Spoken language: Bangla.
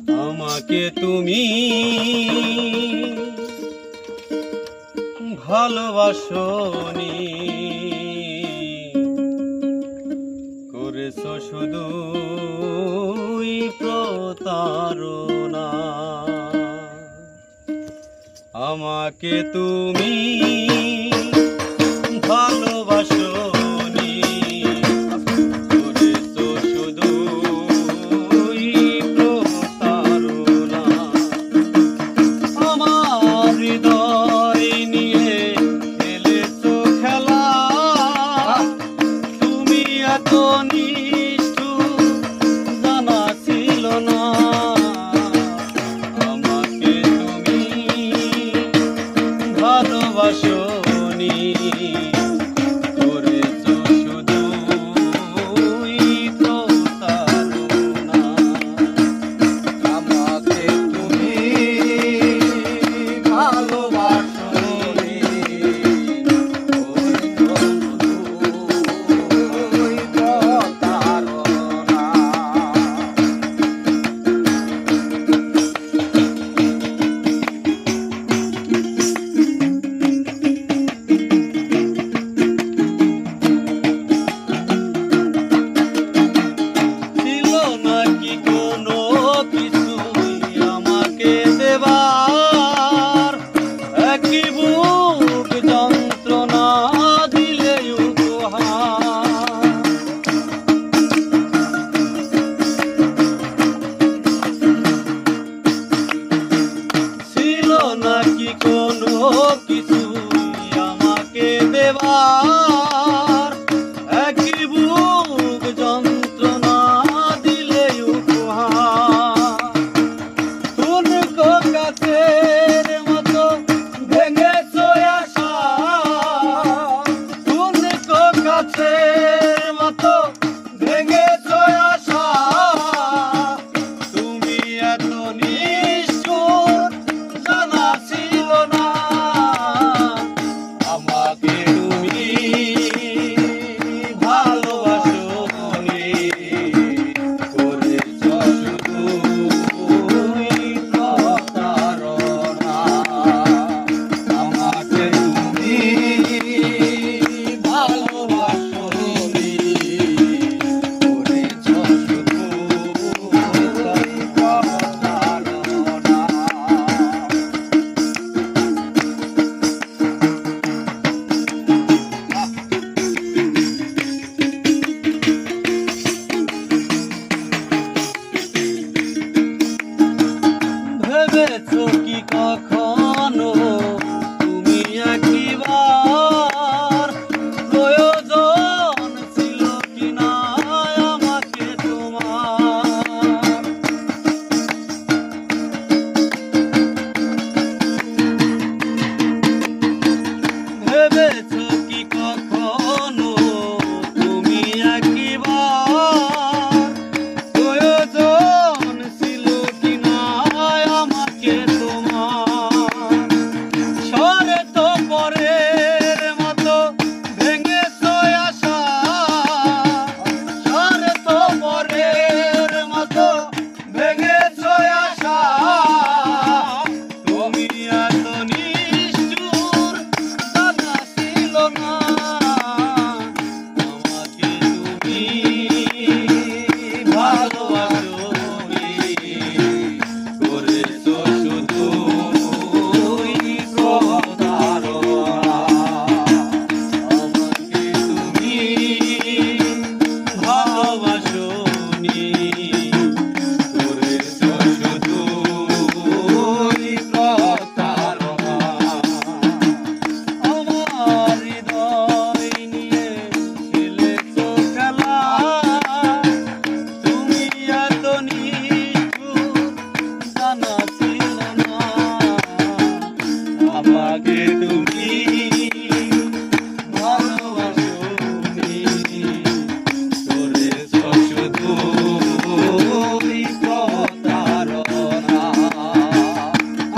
আমাকে তুমি ভালোবাসনি, করেছো শুধু প্রতারণা। আমাকে তুমি ভালোবাসনি, করেছো শুধু প্রতারণা। আমার হৃদয় নিয়ে খেলেছো খেলা, তুমি এত নিষ্ঠুর জানা ছিল না। আমাকে তুমি ভালোবাসনি, করেছো শুধু প্রতারণা। আমাকে তুমি ভালোবাসনি, করেছো শুধু প্রতারণা। ছিল নাকি কোনো কিছুই আমাকে দেবার, একই বুক যন্ত্রণা দিলে উপহার। ছিল নাকি কোনো কিছুই আমাকে দেবার, একই বুক যন্ত্রণা দিলে উপহার। তুনকো কাছের মতো ভেঙেছো আশা, তুনকো কাছের মতো ভেঙেছো আশা। তুমি এত নিষ্ঠুর জানা ছিল না। আমাকে তুমি ভালোবাসনি, করেছো শুধু প্রতারণা। আমাকে তুমি ভালোবাসনি, করেছো শুধু প্রতারণা। ভেবেছো কি কখন